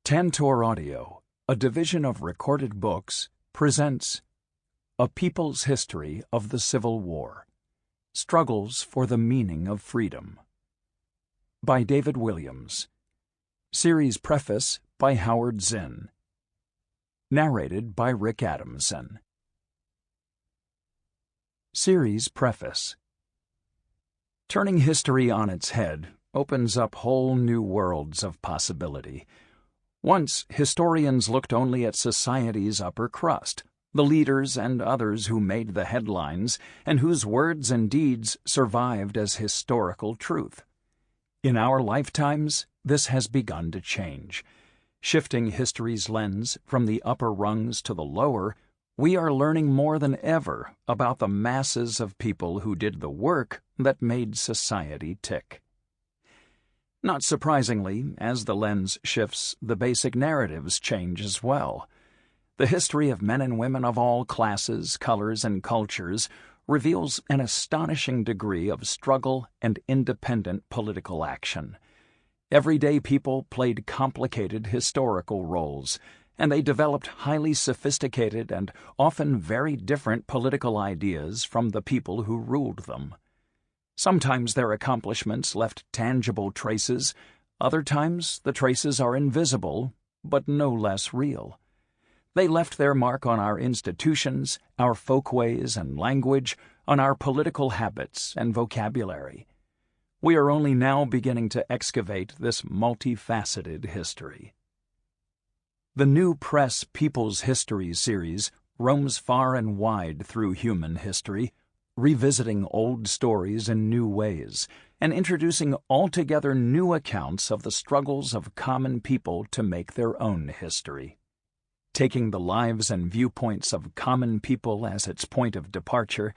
Tantor Audio, a division of Recorded Books, presents A People's History of the Civil War, Struggles for the Meaning of Freedom, by David Williams. Series preface by Howard Zinn. Narrated by Rick Adamson. Series preface. Turning history on its head opens up whole new worlds of possibility. Once, historians looked only at society's upper crust, the leaders and others who made the headlines and whose words and deeds survived as historical truth. In our lifetimes, this has begun to change. Shifting history's lens from the upper rungs to the lower, we are learning more than ever about the masses of people who did the work that made society tick. Not surprisingly, as the lens shifts, the basic narratives change as well. The history of men and women of all classes, colors, and cultures reveals an astonishing degree of struggle and independent political action. Everyday people played complicated historical roles, and they developed highly sophisticated and often very different political ideas from the people who ruled them. Sometimes their accomplishments left tangible traces, other times the traces are invisible, but no less real. They left their mark on our institutions, our folkways and language, on our political habits and vocabulary. We are only now beginning to excavate this multifaceted history. The New Press People's History series roams far and wide through human history, revisiting old stories in new ways and introducing altogether new accounts of the struggles of common people to make their own history. Taking the lives and viewpoints of common people as its point of departure,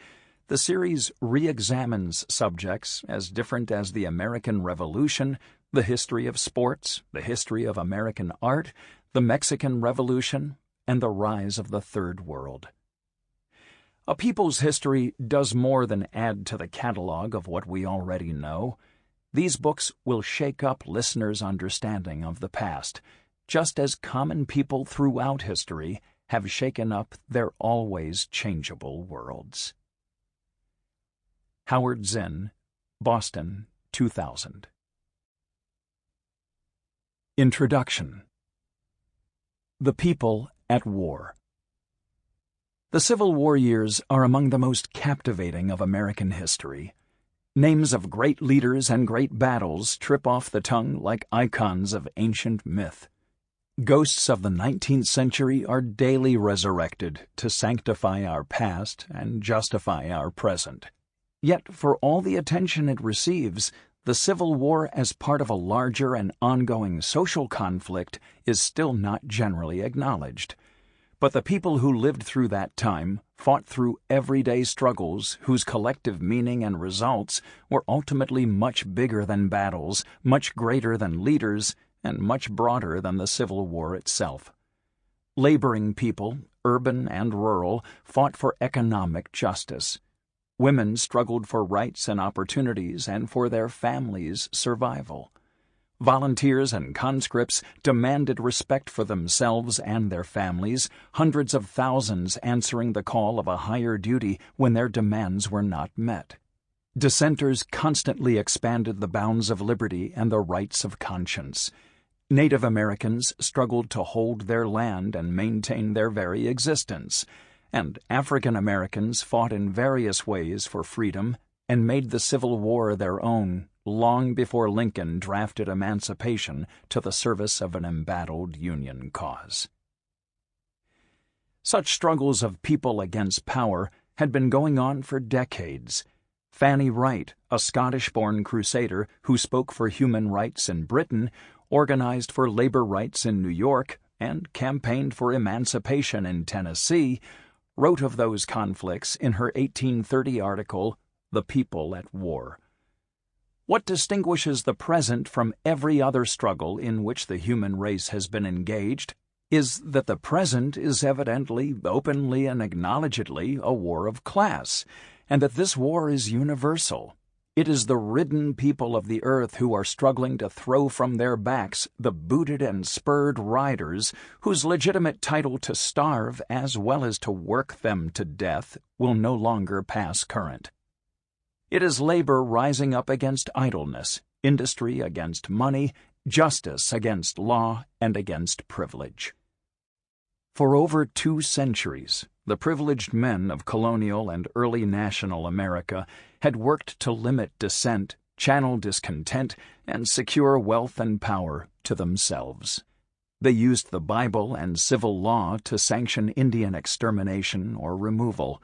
the series re-examines subjects as different as the American Revolution, the history of sports, the history of American art, the Mexican Revolution, and the rise of the Third World. A People's History does more than add to the catalog of what we already know. These books will shake up listeners' understanding of the past, just as common people throughout history have shaken up their always changeable worlds. Howard Zinn, Boston, 2000. Introduction. The People at War. The Civil War years are among the most captivating of American history. Names of great leaders and great battles trip off the tongue like icons of ancient myth. Ghosts of the 19th century are daily resurrected to sanctify our past and justify our present. Yet, for all the attention it receives, the Civil War as part of a larger and ongoing social conflict is still not generally acknowledged. But the people who lived through that time fought through everyday struggles whose collective meaning and results were ultimately much bigger than battles, much greater than leaders, and much broader than the Civil War itself. Laboring people, urban and rural, fought for economic justice. Women struggled for rights and opportunities and for their families' survival. Volunteers and conscripts demanded respect for themselves and their families, hundreds of thousands answering the call of a higher duty when their demands were not met. Dissenters constantly expanded the bounds of liberty and the rights of conscience. Native Americans struggled to hold their land and maintain their very existence, and African Americans fought in various ways for freedom and made the Civil War their own long before Lincoln drafted emancipation to the service of an embattled Union cause. Such struggles of people against power had been going on for decades. Fanny Wright, a Scottish-born crusader who spoke for human rights in Britain, organized for labor rights in New York, and campaigned for emancipation in Tennessee, wrote of those conflicts in her 1830 article, The People at War. What distinguishes the present from every other struggle in which the human race has been engaged is that the present is evidently, openly, and acknowledgedly a war of class, and that this war is universal. It is the ridden people of the earth who are struggling to throw from their backs the booted and spurred riders whose legitimate title to starve as well as to work them to death will no longer pass current. It is labor rising up against idleness, industry against money, justice against law, and against privilege. For over 2 centuries, the privileged men of colonial and early national America had worked to limit dissent, channel discontent, and secure wealth and power to themselves. They used the Bible and civil law to sanction Indian extermination or removal.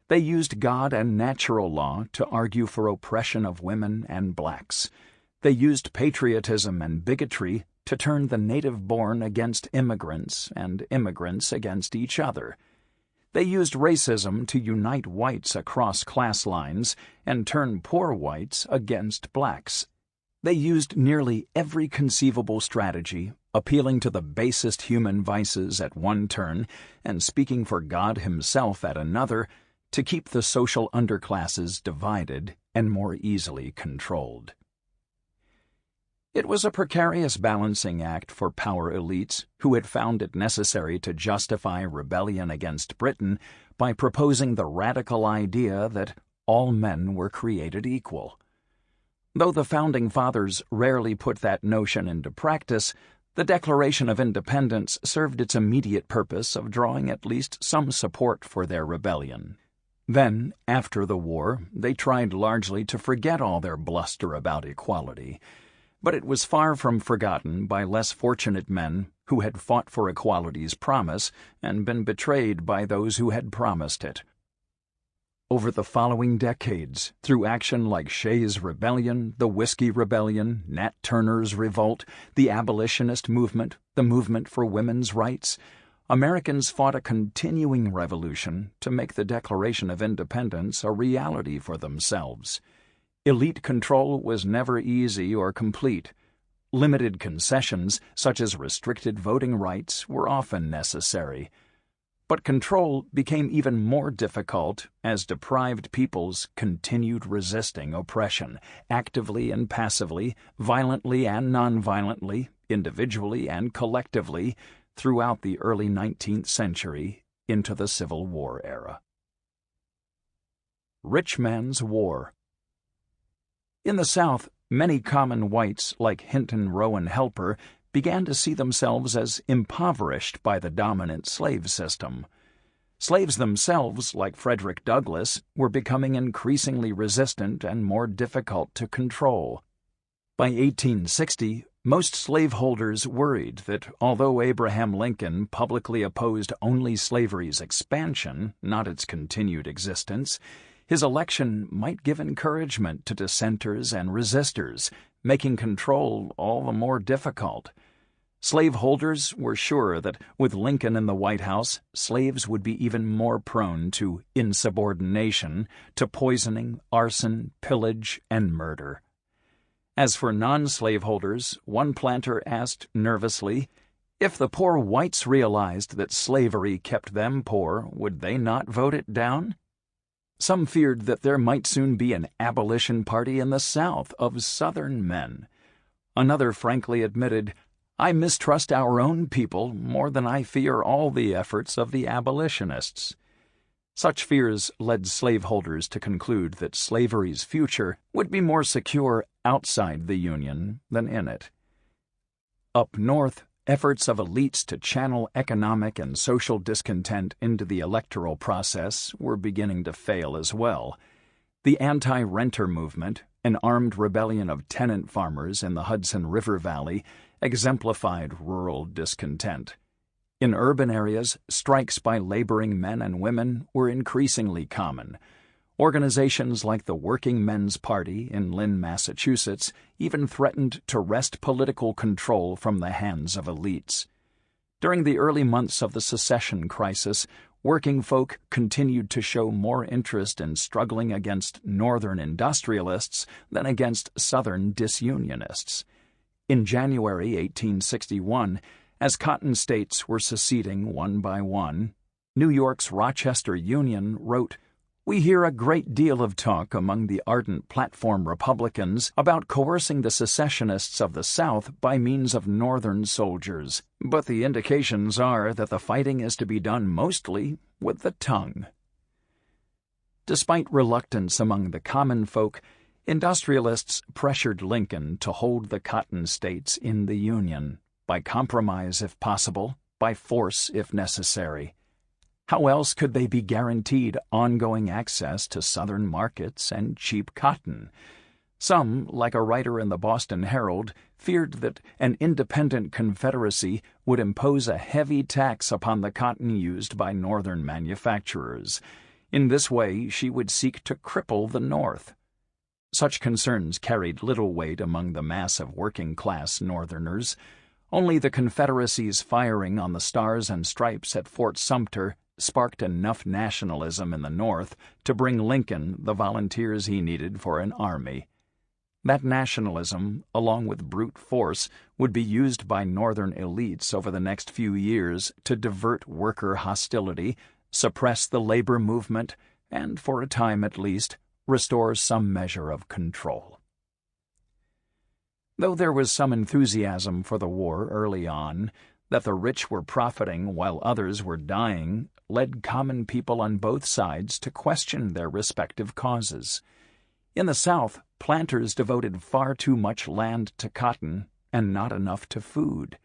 They used God and natural law to argue for oppression of women and blacks. They used patriotism and bigotry to turn the native-born against immigrants and immigrants against each other. They used racism to unite whites across class lines and turn poor whites against blacks. They used nearly every conceivable strategy, appealing to the basest human vices at one turn and speaking for God himself at another, to keep the social underclasses divided and more easily controlled. It was a precarious balancing act for power elites who had found it necessary to justify rebellion against Britain by proposing the radical idea that all men were created equal. Though the Founding Fathers rarely put that notion into practice, the Declaration of Independence served its immediate purpose of drawing at least some support for their rebellion. Then, after the war, they tried largely to forget all their bluster about equality. But it was far from forgotten by less fortunate men who had fought for equality's promise and been betrayed by those who had promised it. Over the following decades, through action like Shays' Rebellion, the Whiskey Rebellion, Nat Turner's Revolt, the abolitionist movement, the movement for women's rights, Americans fought a continuing revolution to make the Declaration of Independence a reality for themselves. Elite control was never easy or complete. Limited concessions, such as restricted voting rights, were often necessary. But control became even more difficult as deprived peoples continued resisting oppression, actively and passively, violently and nonviolently, individually and collectively, throughout the early 19th century into the Civil War era. Rich Man's War. In the South, many common whites like Hinton Rowan Helper began to see themselves as impoverished by the dominant slave system. Slaves themselves, like Frederick Douglass, were becoming increasingly resistant and more difficult to control. By 1860, most slaveholders worried that although Abraham Lincoln publicly opposed only slavery's expansion, not its continued existence, his election might give encouragement to dissenters and resistors, making control all the more difficult. Slaveholders were sure that with Lincoln in the White House, slaves would be even more prone to insubordination, to poisoning, arson, pillage, and murder. As for non-slaveholders, one planter asked nervously, if the poor whites realized that slavery kept them poor, would they not vote it down? Some feared that there might soon be an abolition party in the South of Southern men. Another frankly admitted, I mistrust our own people more than I fear all the efforts of the abolitionists. Such fears led slaveholders to conclude that slavery's future would be more secure outside the Union than in it. Up north, efforts of elites to channel economic and social discontent into the electoral process were beginning to fail as well. The anti-renter movement, an armed rebellion of tenant farmers in the Hudson River Valley, exemplified rural discontent. In urban areas, strikes by laboring men and women were increasingly common. Organizations like the Working Men's Party in Lynn, Massachusetts, even threatened to wrest political control from the hands of elites. During the early months of the secession crisis, working folk continued to show more interest in struggling against Northern industrialists than against Southern disunionists. In January 1861, as cotton states were seceding one by one, New York's Rochester Union wrote, We hear a great deal of talk among the ardent platform Republicans about coercing the secessionists of the South by means of Northern soldiers, but the indications are that the fighting is to be done mostly with the tongue. Despite reluctance among the common folk, industrialists pressured Lincoln to hold the cotton states in the Union, by compromise if possible, by force if necessary. How else could they be guaranteed ongoing access to Southern markets and cheap cotton? Some, like a writer in the Boston Herald, feared that an independent Confederacy would impose a heavy tax upon the cotton used by Northern manufacturers. In this way, she would seek to cripple the North. Such concerns carried little weight among the mass of working-class Northerners. Only the Confederacy's firing on the Stars and Stripes at Fort Sumter sparked enough nationalism in the North to bring Lincoln the volunteers he needed for an army. That nationalism, along with brute force, would be used by Northern elites over the next few years to divert worker hostility, suppress the labor movement, and, for a time at least, restore some measure of control. Though there was some enthusiasm for the war early on, that the rich were profiting while others were dying led common people on both sides to question their respective causes. In the South, planters devoted far too much land to cotton and not enough to food.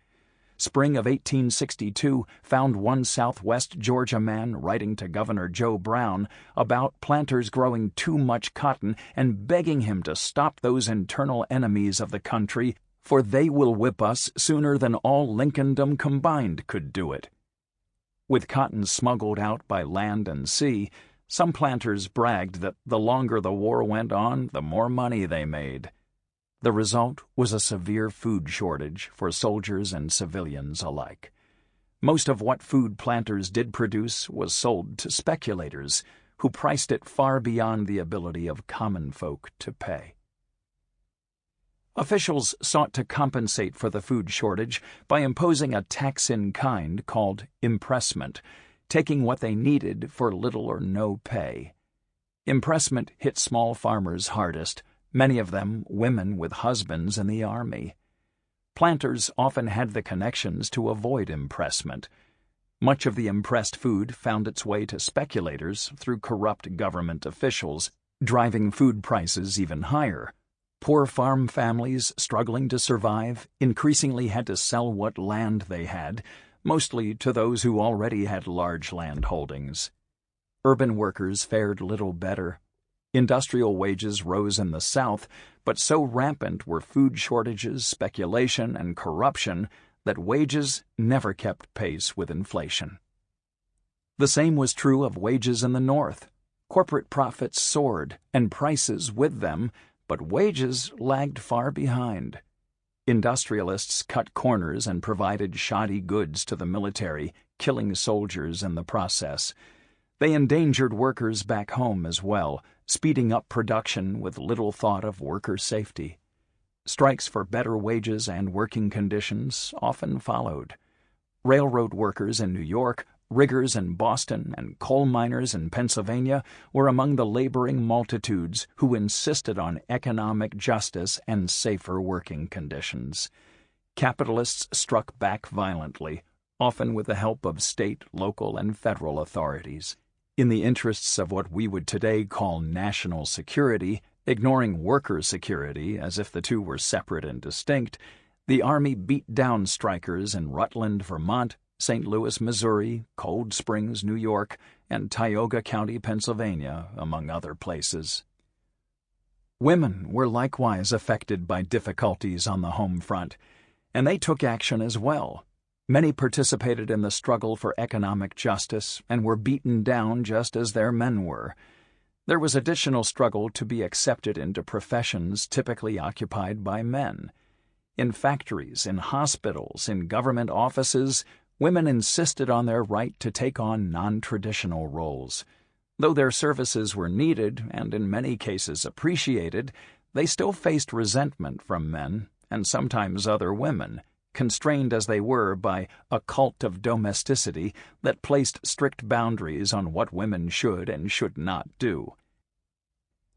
Spring of 1862 found one Southwest Georgia man writing to Governor Joe Brown about planters growing too much cotton and begging him to stop those internal enemies of the country, for they will whip us sooner than all Lincolndom combined could do it. With cotton smuggled out by land and sea, some planters bragged that the longer the war went on, the more money they made. The result was a severe food shortage for soldiers and civilians alike. Most of what food planters did produce was sold to speculators, who priced it far beyond the ability of common folk to pay. Officials sought to compensate for the food shortage by imposing a tax in kind called impressment, taking what they needed for little or no pay. Impressment hit small farmers hardest, many of them women with husbands in the army. Planters often had the connections to avoid impressment. Much of the impressed food found its way to speculators through corrupt government officials, driving food prices even higher. Poor farm families struggling to survive increasingly had to sell what land they had, mostly to those who already had large land holdings. Urban workers fared little better. Industrial wages rose in the South, but so rampant were food shortages, speculation, and corruption that wages never kept pace with inflation. The same was true of wages in the North. Corporate profits soared, and prices with them, but wages lagged far behind. Industrialists cut corners and provided shoddy goods to the military, killing soldiers in the process. They endangered workers back home as well, speeding up production with little thought of worker safety. Strikes for better wages and working conditions often followed. Railroad workers in New York, riggers in Boston, and coal miners in Pennsylvania were among the laboring multitudes who insisted on economic justice and safer working conditions. Capitalists struck back violently, often with the help of state, local, and federal authorities. In the interests of what we would today call national security, ignoring worker security as if the two were separate and distinct, the Army beat down strikers in Rutland, Vermont, St. Louis, Missouri, Cold Springs, New York, and Tioga County, Pennsylvania, among other places. Women were likewise affected by difficulties on the home front, and they took action as well. Many participated in the struggle for economic justice and were beaten down just as their men were. There was additional struggle to be accepted into professions typically occupied by men. In factories, in hospitals, in government offices, women insisted on their right to take on non-traditional roles. Though their services were needed and in many cases appreciated, they still faced resentment from men and sometimes other women, constrained as they were by a cult of domesticity that placed strict boundaries on what women should and should not do.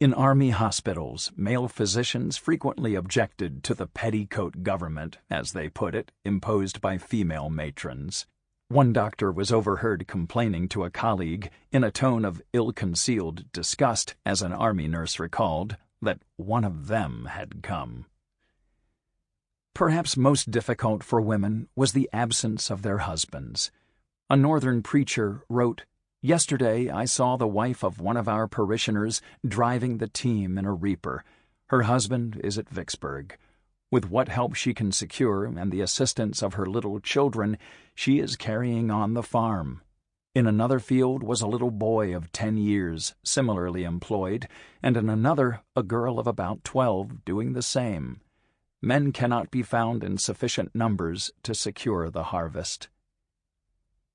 In Army hospitals, male physicians frequently objected to the petticoat government, as they put it, imposed by female matrons. One doctor was overheard complaining to a colleague, in a tone of ill-concealed disgust, as an Army nurse recalled, that one of them had come. Perhaps most difficult for women was the absence of their husbands. A Northern preacher wrote, "Yesterday I saw the wife of one of our parishioners driving the team in a reaper. Her husband is at Vicksburg. With what help she can secure and the assistance of her little children, she is carrying on the farm." In another field was a little boy of 10 years, similarly employed, and in another a girl of about 12 doing the same. Men cannot be found in sufficient numbers to secure the harvest.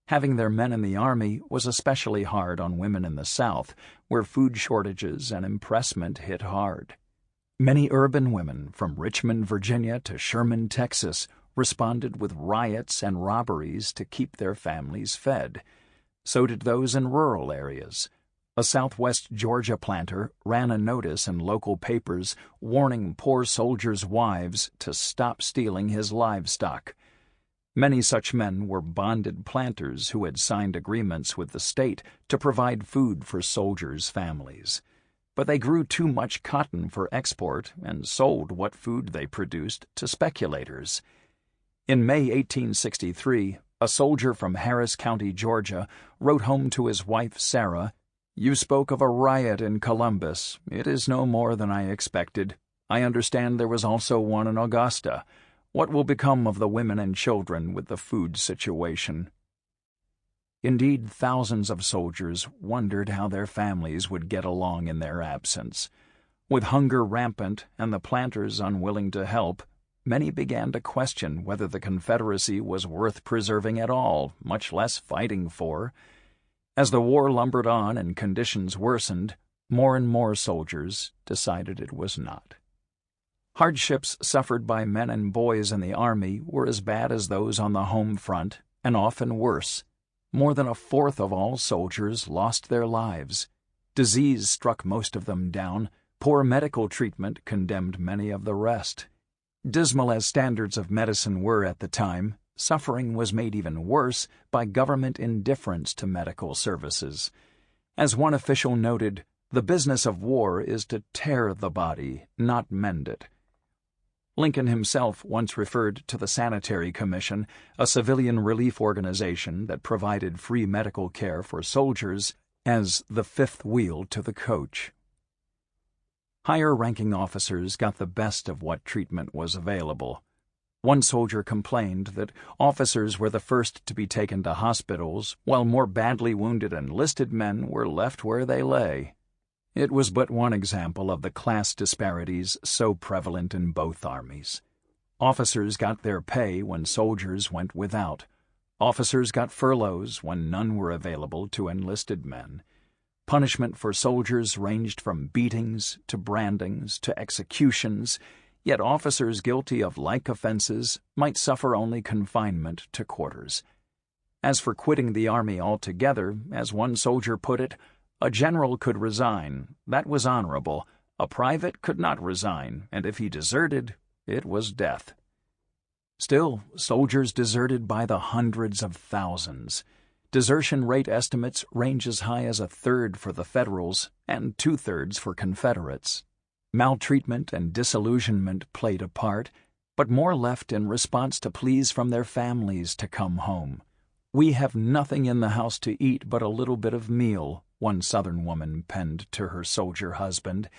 Having their men in the Army was especially hard on women in the South, where food shortages and impressment hit hard. Many urban women, from Richmond, Virginia to Sherman, Texas, responded with riots and robberies to keep their families fed. So did those in rural areas. A Southwest Georgia planter ran a notice in local papers warning poor soldiers' wives to stop stealing his livestock. Many such men were bonded planters who had signed agreements with the state to provide food for soldiers' families. But they grew too much cotton for export and sold what food they produced to speculators. In May 1863, a soldier from Harris County, Georgia, wrote home to his wife, Sarah, "You spoke of a riot in Columbus. It is no more than I expected. I understand there was also one in Augusta. What will become of the women and children with the food situation?" Indeed, thousands of soldiers wondered how their families would get along in their absence. With hunger rampant and the planters unwilling to help, many began to question whether the Confederacy was worth preserving at all, much less fighting for. As the war lumbered on and conditions worsened, more and more soldiers decided it was not. Hardships suffered by men and boys in the Army were as bad as those on the home front, and often worse. More than a fourth of all soldiers lost their lives. Disease struck most of them down. Poor medical treatment condemned many of the rest. Dismal as standards of medicine were at the time, suffering was made even worse by government indifference to medical services. As one official noted, "The business of war is to tear the body, not mend it." Lincoln himself once referred to the Sanitary Commission, a civilian relief organization that provided free medical care for soldiers, as the fifth wheel to the coach. Higher-ranking officers got the best of what treatment was available. One soldier complained that officers were the first to be taken to hospitals, while more badly wounded enlisted men were left where they lay. It was but one example of the class disparities so prevalent in both armies. Officers got their pay when soldiers went without. Officers got furloughs when none were available to enlisted men. Punishment for soldiers ranged from beatings to brandings to executions, yet officers guilty of like offenses might suffer only confinement to quarters. As for quitting the Army altogether, as one soldier put it, a general could resign, that was honorable. A private could not resign, and if he deserted, it was death. Still, soldiers deserted by the hundreds of thousands. Desertion rate estimates range as high as 1/3 for the Federals and 2/3 for Confederates. Maltreatment and disillusionment played a part, but more left in response to pleas from their families to come home. "We have nothing in the house to eat but a little bit of meal," one Southern woman penned to her soldier husband.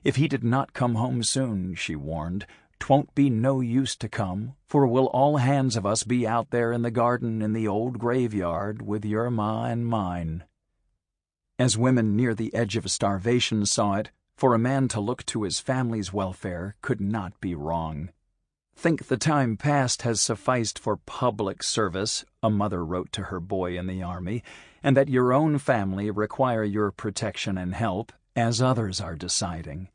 "If he did not come home soon," she warned, "'twon't be no use to come, for we'll all hands of us be out there in the garden in the old graveyard with your ma and mine." As women near the edge of starvation saw it, for a man to look to his family's welfare could not be wrong. "Think the time past has sufficed for public service," a mother wrote to her boy in the Army, "and that your own family require your protection and help, as others are deciding."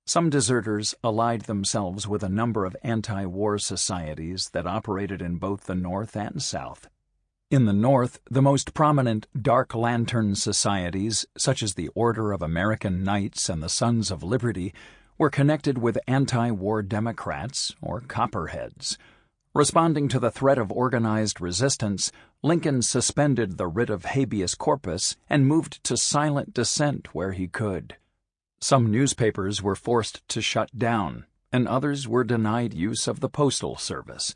Some deserters allied themselves with a number of anti-war societies that operated in both the North and South. In the North, the most prominent Dark Lantern societies, such as the Order of American Knights and the Sons of Liberty, were connected with anti-war Democrats, or Copperheads. Responding to the threat of organized resistance, Lincoln suspended the writ of habeas corpus and moved to silent dissent where he could. Some newspapers were forced to shut down, and others were denied use of the postal service.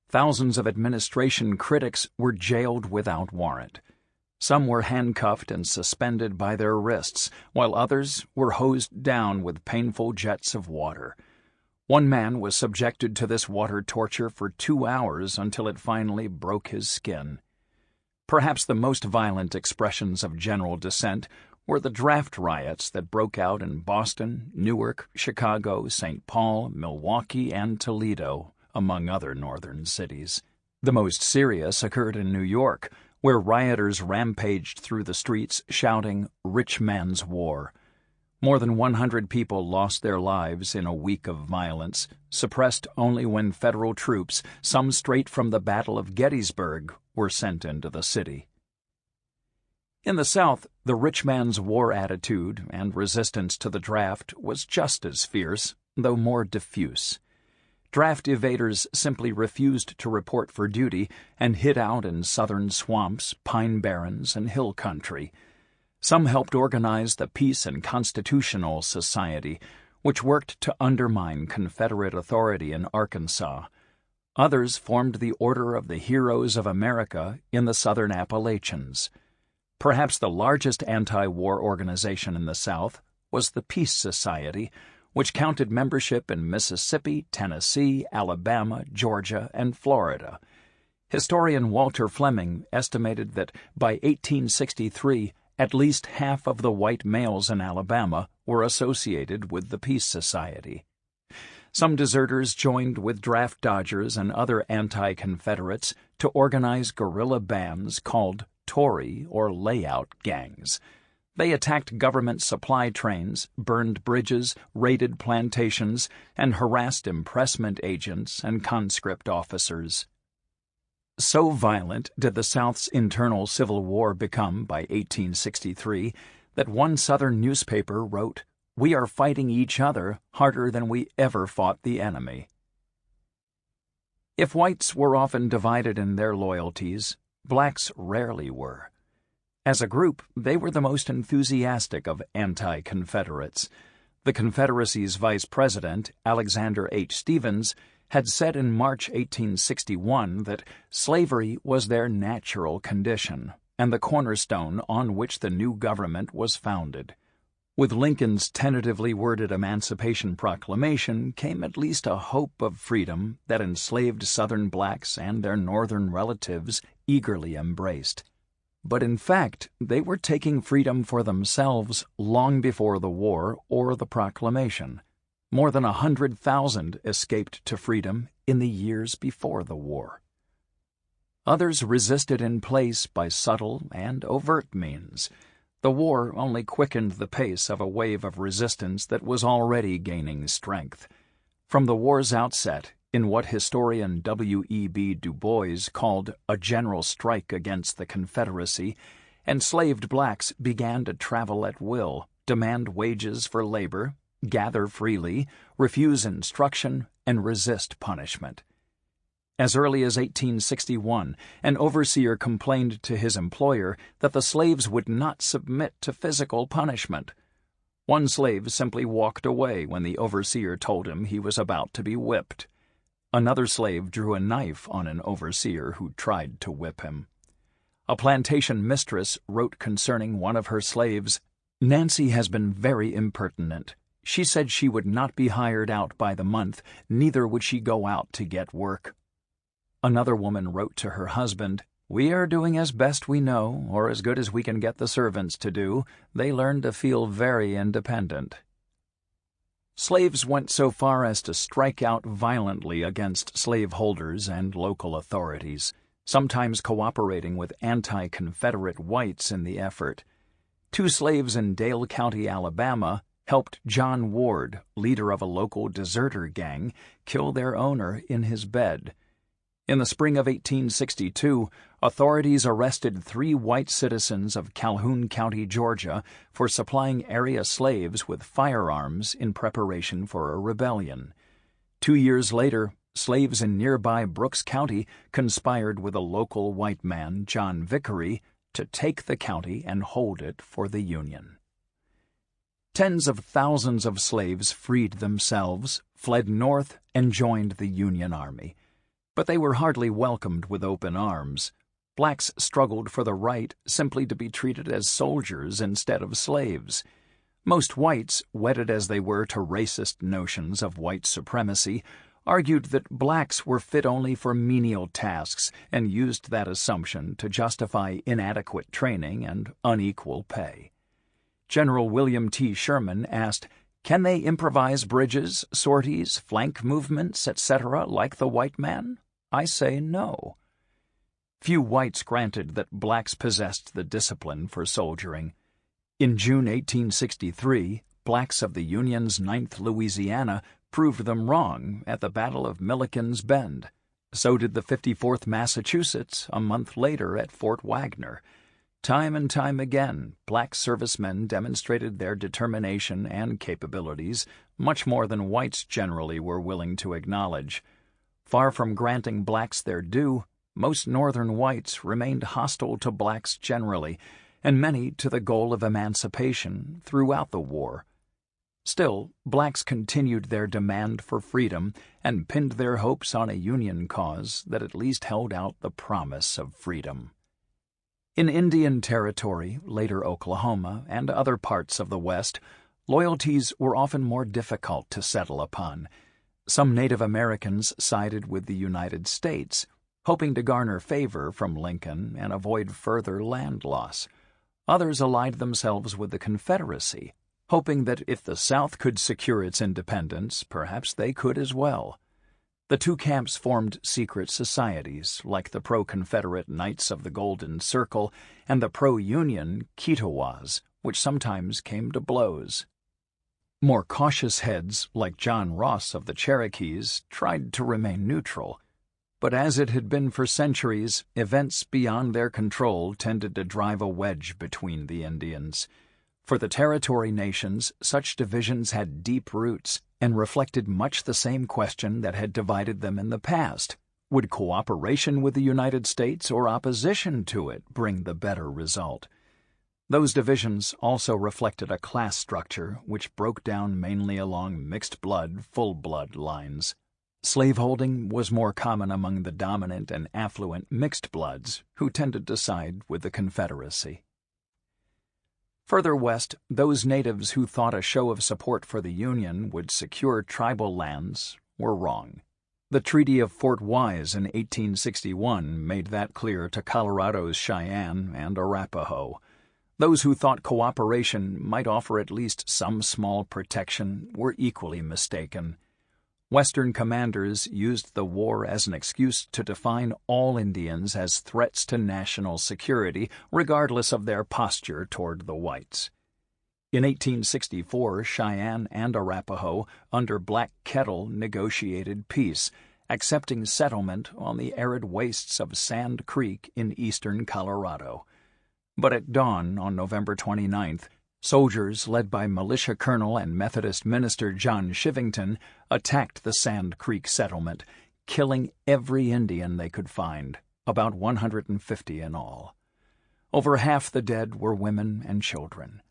Thousands of administration critics were jailed without warrant. Some were handcuffed and suspended by their wrists, while others were hosed down with painful jets of water. One man was subjected to this water torture for 2 hours until it finally broke his skin. Perhaps the most violent expressions of general dissent were the draft riots that broke out in Boston, Newark, Chicago, St. Paul, Milwaukee, and Toledo, among other northern cities. The most serious occurred in New York, where rioters rampaged through the streets shouting, "Rich Man's War." More than 100 people lost their lives in a week of violence, suppressed only when federal troops, some straight from the Battle of Gettysburg, were sent into the city. In the South, the rich man's war attitude and resistance to the draft was just as fierce, though more diffuse. Draft evaders simply refused to report for duty and hid out in southern swamps, pine barrens, and hill country. Some helped organize the Peace and Constitutional Society, which worked to undermine Confederate authority in Arkansas. Others formed the Order of the Heroes of America in the southern Appalachians. Perhaps the largest anti-war organization in the South was the Peace Society, which counted membership in Mississippi, Tennessee, Alabama, Georgia, and Florida. Historian Walter Fleming estimated that by 1863, at least half of the white males in Alabama were associated with the Peace Society. Some deserters joined with draft dodgers and other anti-Confederates to organize guerrilla bands called Tory or layout gangs. They attacked government supply trains, burned bridges, raided plantations, and harassed impressment agents and conscript officers. So violent did the South's internal civil war become by 1863 that one Southern newspaper wrote, "We are fighting each other harder than we ever fought the enemy." If whites were often divided in their loyalties, blacks rarely were. As a group, they were the most enthusiastic of anti-Confederates. The Confederacy's vice president, Alexander H. Stephens, had said in March 1861 that slavery was their natural condition and the cornerstone on which the new government was founded. With Lincoln's tentatively worded Emancipation Proclamation came at least a hope of freedom that enslaved Southern blacks and their Northern relatives eagerly embraced. But in fact, they were taking freedom for themselves long before the war or the proclamation. More than 100,000 escaped to freedom in the years before the war. Others resisted in place by subtle and overt means. The war only quickened the pace of a wave of resistance that was already gaining strength. From the war's outset, in what historian W.E.B. Du Bois called a general strike against the Confederacy, enslaved blacks began to travel at will, demand wages for labor, gather freely, refuse instruction, and resist punishment. As early as 1861, an overseer complained to his employer that the slaves would not submit to physical punishment. One slave simply walked away when the overseer told him he was about to be whipped. Another slave drew a knife on an overseer who tried to whip him. A plantation mistress wrote concerning one of her slaves, "Nancy has been very impertinent. She said she would not be hired out by the month, neither would she go out to get work." Another woman wrote to her husband, "We are doing as best we know, or as good as we can get the servants to do. They learn to feel very independent." Slaves went so far as to strike out violently against slaveholders and local authorities, sometimes cooperating with anti-Confederate whites in the effort. 2 slaves in Dale County, Alabama, helped John Ward, leader of a local deserter gang, kill their owner in his bed. In the spring of 1862, authorities arrested 3 white citizens of Calhoun County, Georgia, for supplying area slaves with firearms in preparation for a rebellion. 2 years later, slaves in nearby Brooks County conspired with a local white man, John Vickery, to take the county and hold it for the Union. Tens of thousands of slaves freed themselves, fled north, and joined the Union Army. But they were hardly welcomed with open arms. Blacks struggled for the right simply to be treated as soldiers instead of slaves. Most whites, wedded as they were to racist notions of white supremacy, argued that blacks were fit only for menial tasks and used that assumption to justify inadequate training and unequal pay. General William T. Sherman asked, "Can they improvise bridges, sorties, flank movements, etc., like the white man? I say no." Few whites granted that blacks possessed the discipline for soldiering. In June 1863, blacks of the Union's 9th Louisiana proved them wrong at the Battle of Milliken's Bend. So did the 54th Massachusetts a month later at Fort Wagner. Time and time again, black servicemen demonstrated their determination and capabilities much more than whites generally were willing to acknowledge. Far from granting blacks their due, most northern whites remained hostile to blacks generally, and many to the goal of emancipation throughout the war. Still, blacks continued their demand for freedom and pinned their hopes on a Union cause that at least held out the promise of freedom. In Indian Territory, later Oklahoma, and other parts of the West, loyalties were often more difficult to settle upon. Some Native Americans sided with the United States, hoping to garner favor from Lincoln and avoid further land loss. Others allied themselves with the Confederacy, hoping that if the South could secure its independence, perhaps they could as well. The two camps formed secret societies, like the pro-Confederate Knights of the Golden Circle and the pro-Union Kiowas, which sometimes came to blows. More cautious heads, like John Ross of the Cherokees, tried to remain neutral. But as it had been for centuries, events beyond their control tended to drive a wedge between the Indians. For the territory nations, such divisions had deep roots and reflected much the same question that had divided them in the past. Would cooperation with the United States or opposition to it bring the better result? Those divisions also reflected a class structure which broke down mainly along mixed-blood, full-blood lines. Slaveholding was more common among the dominant and affluent mixed bloods, who tended to side with the Confederacy. Further west, those natives who thought a show of support for the Union would secure tribal lands were wrong. The Treaty of Fort Wise in 1861 made that clear to Colorado's Cheyenne and Arapaho. Those who thought cooperation might offer at least some small protection were equally mistaken. Western commanders used the war as an excuse to define all Indians as threats to national security, regardless of their posture toward the whites. In 1864, Cheyenne and Arapaho, under Black Kettle, negotiated peace, accepting settlement on the arid wastes of Sand Creek in eastern Colorado. But at dawn on November 29th, soldiers led by militia colonel and Methodist minister John Shivington attacked the Sand Creek settlement, killing every Indian they could find, about 150 in all. Over half the dead were women and children.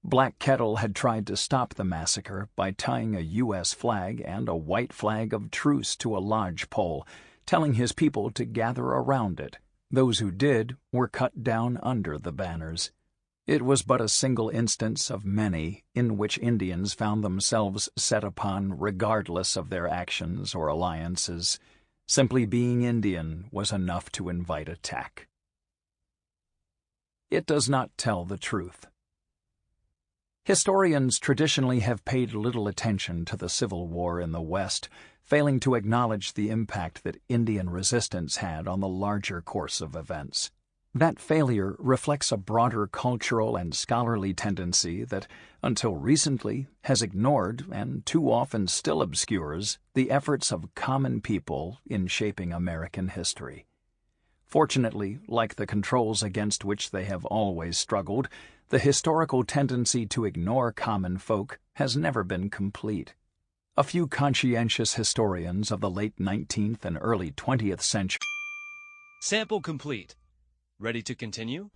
Black Kettle had tried to stop the massacre by tying a U.S. flag and a white flag of truce to a lodge pole, telling his people to gather around it. Those who did were cut down under the banners. It was but a single instance of many in which Indians found themselves set upon regardless of their actions or alliances. Simply being Indian was enough to invite attack. It does not tell the truth. Historians traditionally have paid little attention to the Civil War in the West, failing to acknowledge the impact that Indian resistance had on the larger course of events. That failure reflects a broader cultural and scholarly tendency that, until recently, has ignored, and too often still obscures, the efforts of common people in shaping American history. Fortunately, like the controls against which they have always struggled, the historical tendency to ignore common folk has never been complete. A few conscientious historians of the late 19th and early 20th century. Sample complete. Ready to continue?